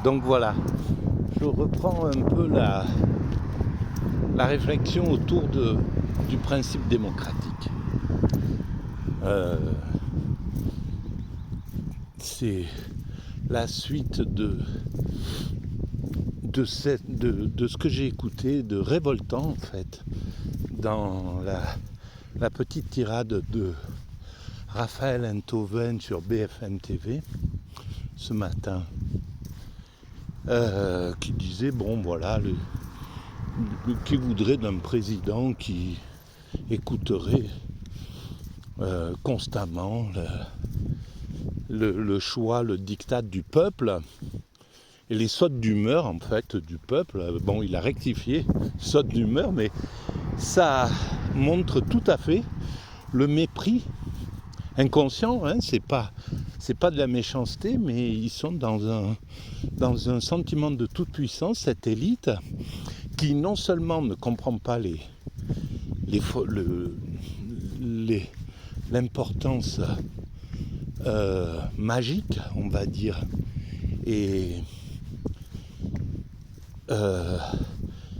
Donc voilà, je reprends un peu la réflexion autour du principe démocratique. C'est la suite de ce que j'ai écouté de révoltant en fait dans la petite tirade de Raphaël Enthoven sur BFM TV ce matin, qui disait bon voilà qui voudrait d'un président qui écouterait constamment le choix, le diktat du peuple et les sautes d'humeur en fait du peuple. Bon, il a rectifié, sautes d'humeur, mais ça montre tout à fait le mépris inconscient, hein, c'est pas de la méchanceté, mais ils sont dans un sentiment de toute puissance, cette élite qui non seulement ne comprend pas l'importance magique, on va dire, et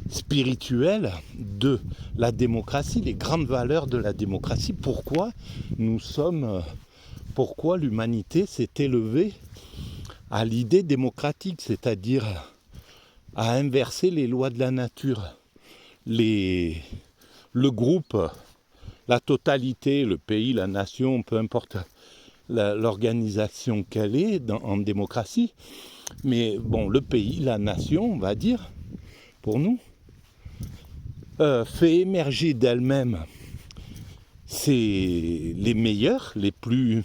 spirituelle de la démocratie, les grandes valeurs de la démocratie. Pourquoi l'humanité s'est élevée à l'idée démocratique, c'est-à-dire à inverser les lois de la nature. Le groupe, la totalité, le pays, la nation, peu importe l'organisation qu'elle est en démocratie, mais bon, le pays, la nation, on va dire, pour nous, fait émerger d'elle-même les meilleurs, les plus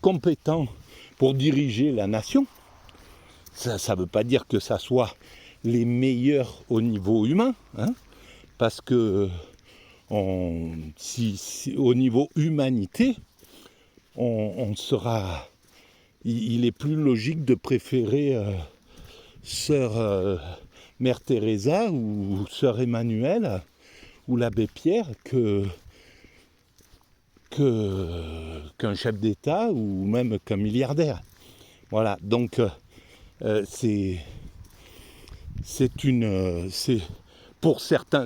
compétents pour diriger la nation. Ça ne veut pas dire que ça soit les meilleurs au niveau humain, hein, parce que si au niveau humanité, il est plus logique de préférer Sœur Mère Teresa ou Sœur Emmanuelle ou l'abbé Pierre qu'un chef d'État ou même qu'un milliardaire. Voilà, donc c'est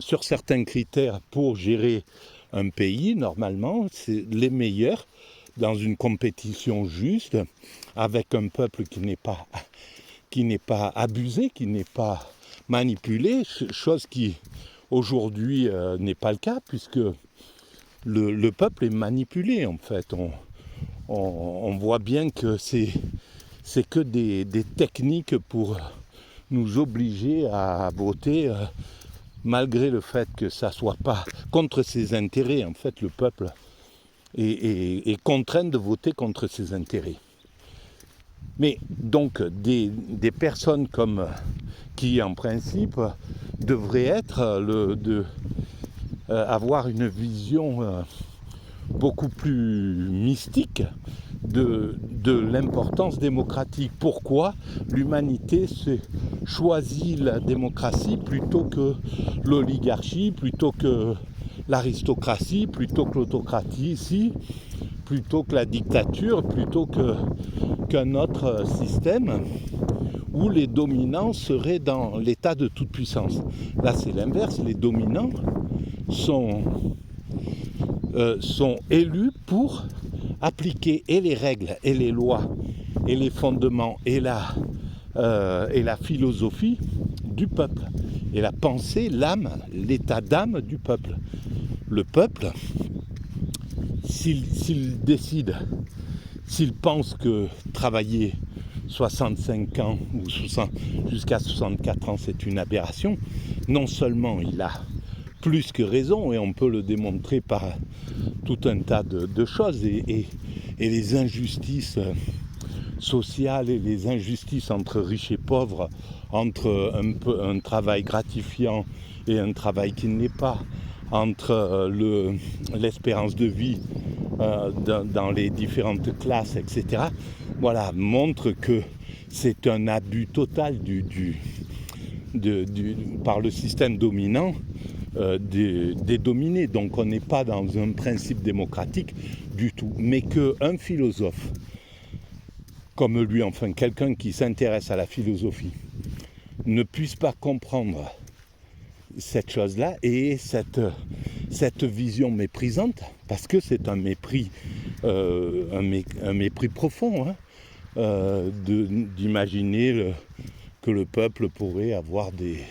sur certains critères pour gérer un pays, normalement, c'est les meilleurs dans une compétition juste, avec un peuple qui n'est pas abusé, qui n'est pas manipulé, chose qui aujourd'hui n'est pas le cas, puisque le peuple est manipulé en fait. On voit bien que c'est que des techniques pour nous obliger à voter malgré le fait que ça soit pas contre ses intérêts. En fait, le peuple est contraint de voter contre ses intérêts. Mais donc des personnes comme qui en principe devraient être avoir une vision beaucoup plus mystique de l'importance démocratique. Pourquoi l'humanité s'est choisi la démocratie plutôt que l'oligarchie, plutôt que l'aristocratie, plutôt que l'autocratie, plutôt que la dictature, plutôt qu'un autre système où les dominants seraient dans l'état de toute puissance. Là, c'est l'inverse. Les dominants sont élus pour appliquer et les règles, et les lois, et les fondements, et la philosophie du peuple, et la pensée, l'âme, l'état d'âme du peuple. Le peuple, s'il décide, s'il pense que travailler 65 ans ou jusqu'à 64 ans, c'est une aberration, non seulement il a plus que raison, et on peut le démontrer par tout un tas de choses, et les injustices sociales et les injustices entre riches et pauvres, entre un travail gratifiant et un travail qui ne l'est pas, entre l'espérance de vie dans les différentes classes, etc. Voilà, montre que c'est un abus total par le système dominant des dominés. Donc on n'est pas dans un principe démocratique du tout. Mais qu'un philosophe comme lui, enfin quelqu'un qui s'intéresse à la philosophie, ne puisse pas comprendre cette chose-là et cette vision méprisante, parce que c'est un mépris, un mépris profond, hein, d'imaginer que le peuple pourrait avoir des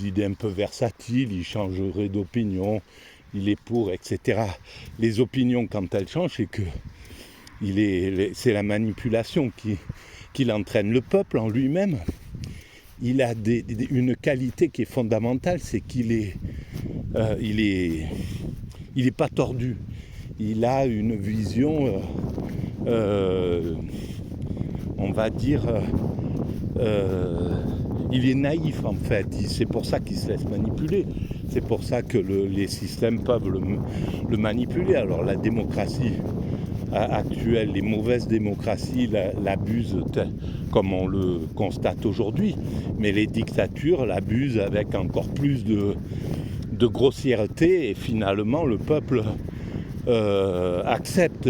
idées un peu versatiles, il changerait d'opinion, il est pour, etc. Les opinions, quand elles changent, c'est que c'est la manipulation qui l'entraîne. Le peuple en lui-même, il a une qualité qui est fondamentale, c'est qu'il est pas tordu. Il a une vision, on va dire, il est naïf en fait. C'est pour ça qu'il se laisse manipuler. C'est pour ça que les systèmes peuvent le manipuler. Alors la démocratie actuelle, les mauvaises démocraties l'abusent comme on le constate aujourd'hui, mais les dictatures l'abusent avec encore plus de grossièreté, et finalement le peuple accepte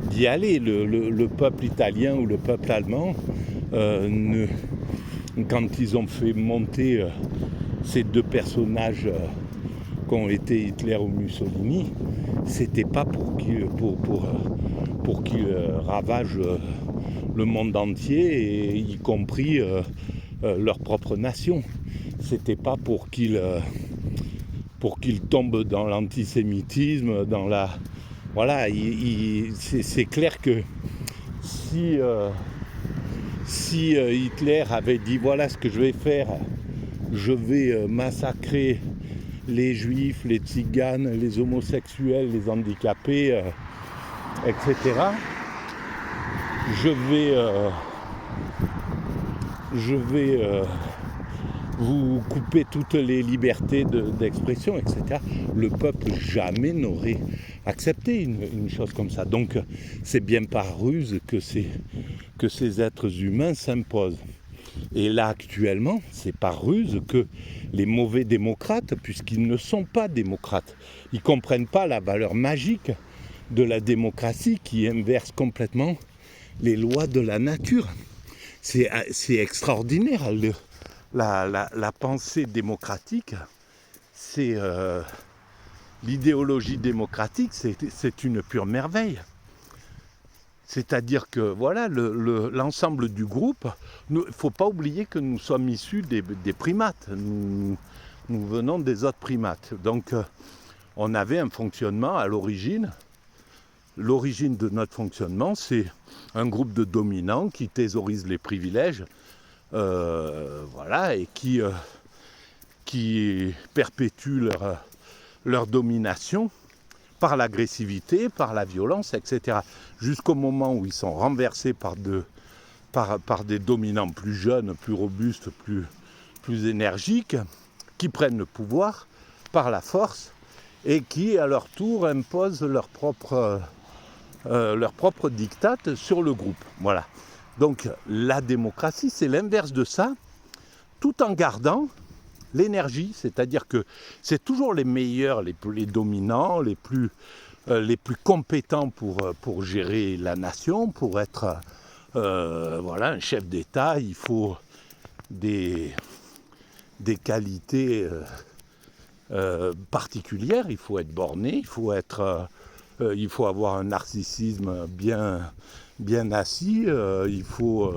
d'y aller. Le peuple italien ou le peuple allemand, quand ils ont fait monter ces deux personnages qu'ont été Hitler ou Mussolini, c'était pas pour qu'ils ravagent le monde entier, et y compris leur propre nation. C'était pas pour qu'ils tombent dans l'antisémitisme, dans la... Voilà, c'est clair que si Hitler avait dit voilà ce que je vais faire, je vais massacrer les juifs, les tziganes, les homosexuels, les handicapés, etc. Je vais vous couper toutes les libertés d'expression, etc. Le peuple jamais n'aurait accepté une chose comme ça. Donc c'est bien par ruse que ces êtres humains s'imposent. Et là actuellement, c'est par ruse que les mauvais démocrates, puisqu'ils ne sont pas démocrates, ils ne comprennent pas la valeur magique de la démocratie qui inverse complètement les lois de la nature. C'est extraordinaire. La pensée démocratique, c'est l'idéologie démocratique, c'est une pure merveille. C'est-à-dire que voilà, l'ensemble du groupe, il ne faut pas oublier que nous sommes issus des primates. Nous venons des autres primates. Donc on avait un fonctionnement à l'origine. L'origine de notre fonctionnement, c'est un groupe de dominants qui thésaurisent les privilèges, voilà, et qui perpétuent leur domination par l'agressivité, par la violence, etc. Jusqu'au moment où ils sont renversés par des dominants plus jeunes, plus robustes, plus énergiques, qui prennent le pouvoir par la force et qui, à leur tour, imposent leur propre diktat sur le groupe. Voilà. Donc la démocratie, c'est l'inverse de ça, tout en gardant l'énergie, c'est-à-dire que c'est toujours les meilleurs, les dominants, les plus compétents pour gérer la nation, pour être voilà, un chef d'État. Il faut des qualités particulières, il faut être borné, il faut avoir un narcissisme bien assis, il faut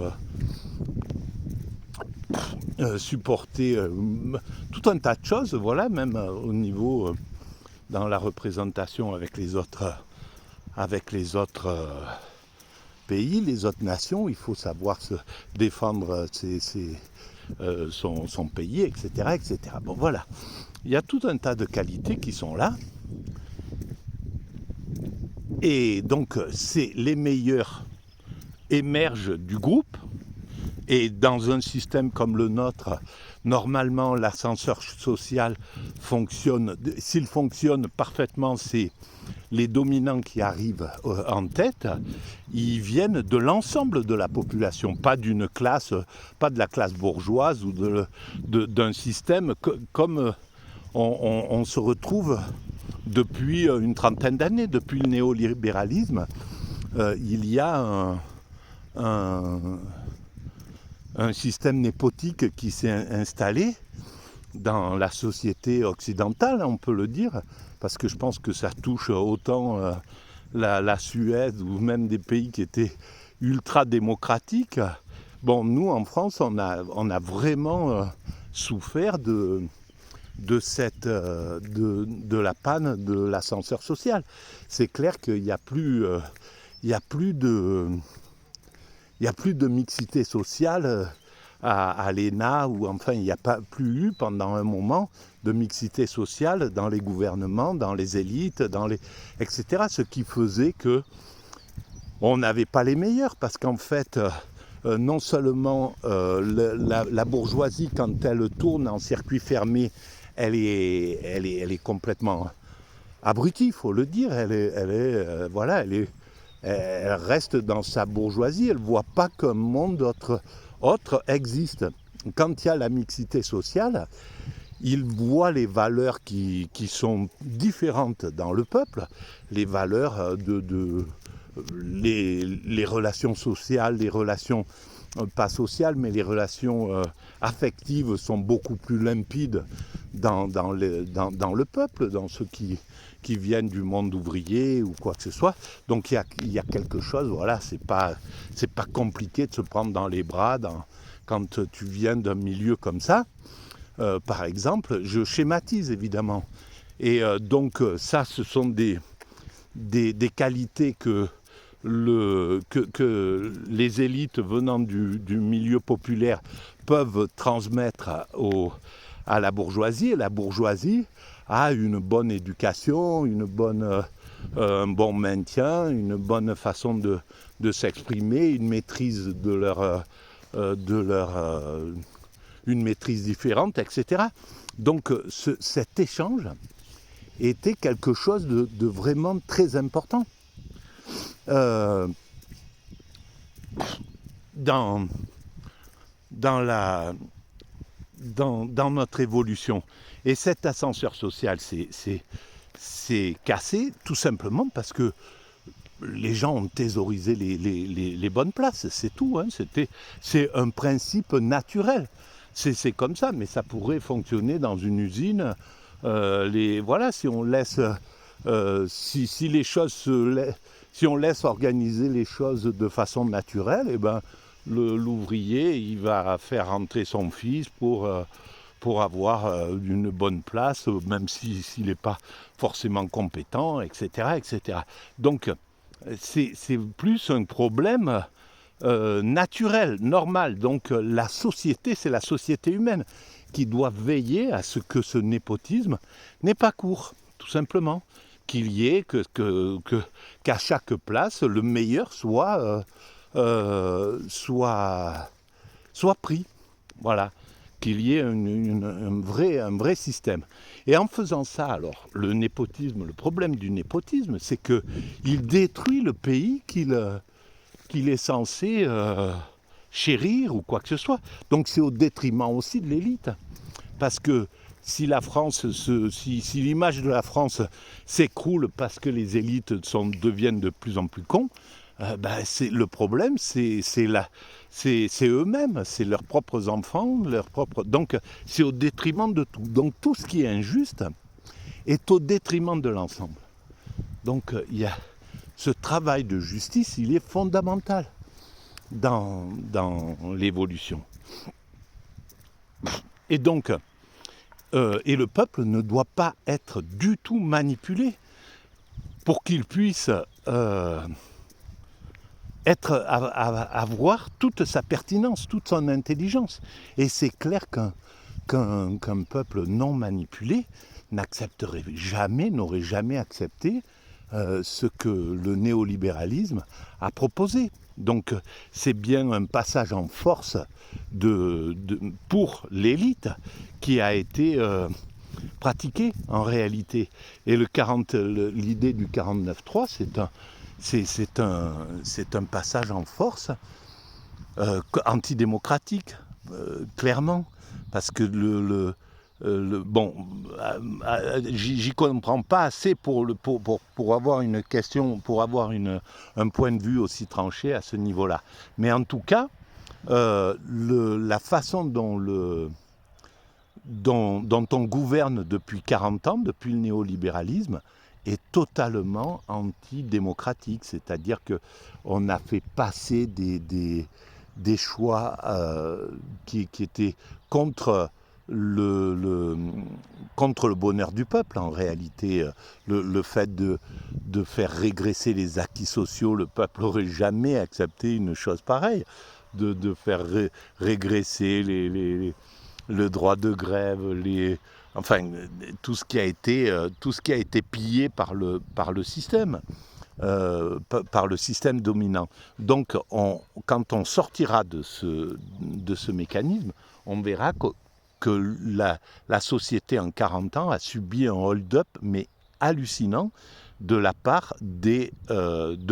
supporter tout un tas de choses, voilà, même au niveau dans la représentation avec les autres pays, les autres nations. Il faut savoir se défendre son pays, etc., etc. Bon, voilà, il y a tout un tas de qualités qui sont là. Et donc, c'est les meilleurs émergent du groupe. Et dans un système comme le nôtre, normalement, l'ascenseur social fonctionne. S'il fonctionne parfaitement, c'est les dominants qui arrivent en tête. Ils viennent de l'ensemble de la population, pas d'une classe, pas de la classe bourgeoise ou d'un système comme on se retrouve depuis une trentaine d'années, depuis le néolibéralisme. il y a un système népotique qui s'est installé dans la société occidentale, on peut le dire, parce que je pense que ça touche autant la Suède ou même des pays qui étaient ultra démocratiques. Bon, nous en France, on a vraiment souffert de la panne de l'ascenseur social. C'est clair qu'il n'y a plus, de mixité sociale à l'ENA, ou enfin il n'y a pas plus eu pendant un moment de mixité sociale dans les gouvernements, dans les élites, etc. Ce qui faisait que on n'avait pas les meilleurs, parce qu'en fait, non seulement la bourgeoisie, quand elle tourne en circuit fermé, elle est complètement abrutie, il faut le dire. Elle reste dans sa bourgeoisie, elle ne voit pas qu'un monde autre existe. Quand il y a la mixité sociale, il voit les valeurs qui sont différentes dans le peuple, les valeurs les relations sociales, les relations pas sociales, mais les relations affectives sont beaucoup plus limpides dans le peuple, dans ceux qui viennent du monde ouvrier ou quoi que ce soit. Donc il y a quelque chose, voilà, c'est pas compliqué de se prendre dans les bras quand tu viens d'un milieu comme ça. Par exemple, je schématise évidemment. Et donc ça, ce sont des qualités que les élites venant du milieu populaire peuvent transmettre à la bourgeoisie. Et la bourgeoisie a une bonne éducation, un bon maintien, une bonne façon de s'exprimer, une maîtrise une maîtrise différente, etc. Donc cet échange était quelque chose de vraiment très important dans notre évolution. Et cet ascenseur social c'est cassé tout simplement parce que les gens ont thésaurisé les bonnes places, c'est tout. Hein. C'est un principe naturel. C'est comme ça, mais ça pourrait fonctionner dans une usine. Si on laisse, si on laisse organiser les choses de façon naturelle, eh ben, l'ouvrier, il va faire rentrer son fils pour avoir une bonne place, même s'il n'est pas forcément compétent, etc., etc. Donc, c'est plus un problème naturel, normal. Donc la société, c'est la société humaine qui doit veiller à ce que ce népotisme n'ait pas cours, tout simplement. Qu'il y ait, qu'à chaque place, le meilleur soit pris. Voilà. Qu'il y ait un vrai système. Et en faisant ça, alors, le problème du népotisme, c'est qu'il détruit le pays qu'il est censé chérir ou quoi que ce soit. Donc c'est au détriment aussi de l'élite. Parce que si si l'image de la France s'écroule parce que les élites deviennent de plus en plus cons, le problème, c'est eux-mêmes, c'est leurs propres enfants, donc c'est au détriment de tout. Donc tout ce qui est injuste est au détriment de l'ensemble. Donc il y a ce travail de justice, il est fondamental dans l'évolution. Et donc, et le peuple ne doit pas être du tout manipulé pour qu'il puisse avoir toute sa pertinence, toute son intelligence. Et c'est clair qu'un peuple non manipulé n'aurait jamais accepté ce que le néolibéralisme a proposé. Donc c'est bien un passage en force pour l'élite qui a été pratiqué en réalité. Et l'idée du 49.3, c'est un passage en force antidémocratique, clairement, parce que j'y comprends pas assez pour avoir une question, pour avoir un point de vue aussi tranché à ce niveau-là. Mais en tout cas, la façon dont on gouverne depuis 40 ans, depuis le néolibéralisme, est totalement antidémocratique. C'est-à-dire qu'on a fait passer des choix qui étaient contre contre le bonheur du peuple. En réalité, le fait de faire régresser les acquis sociaux, le peuple n'aurait jamais accepté une chose pareille, de faire régresser le droit de grève, enfin tout ce qui a été pillé par le système. Par le système dominant. Donc, quand on sortira de ce mécanisme, on verra que la société en 40 ans a subi un hold-up, mais hallucinant, de la part de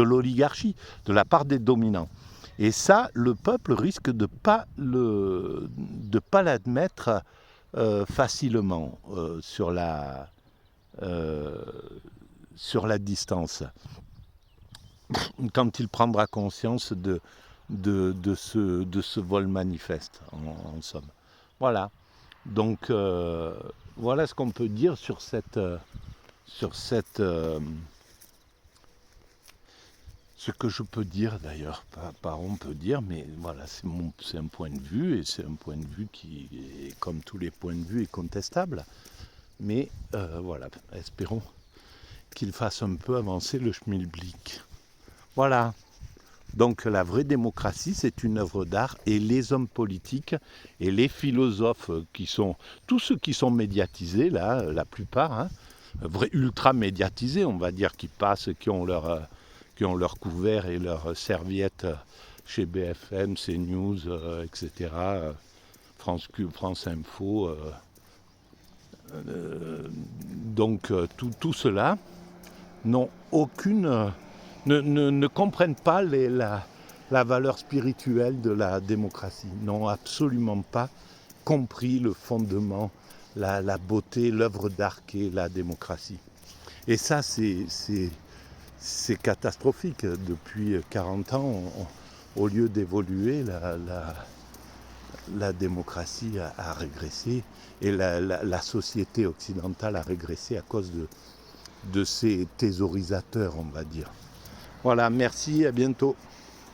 l'oligarchie, de la part des dominants. Et ça, le peuple risque de ne pas l'admettre facilement sur la distance, quand il prendra conscience de ce vol manifeste, en somme. Voilà. Donc, voilà ce qu'on peut dire sur cette ce que je peux dire d'ailleurs, pas on peut dire, mais voilà, c'est un point de vue, et c'est un point de vue qui, comme tous les points de vue, est contestable. Mais voilà, espérons qu'il fasse un peu avancer le schmilblick. Voilà. Donc la vraie démocratie, c'est une œuvre d'art, et les hommes politiques et les philosophes tous ceux qui sont médiatisés, là, la plupart, hein, ultra médiatisés, on va dire, qui passent, qui ont leur couvert et leur serviette chez BFM, CNews, etc., France Info. Donc tout cela n'ont aucune... ne comprennent pas la valeur spirituelle de la démocratie, n'ont absolument pas compris le fondement, la beauté, l'œuvre d'art qu'est la démocratie. Et ça, c'est catastrophique. Depuis 40 ans, au lieu d'évoluer, la démocratie a régressé, et la société occidentale a régressé à cause de ces thésaurisateurs, on va dire. Voilà, merci, à bientôt.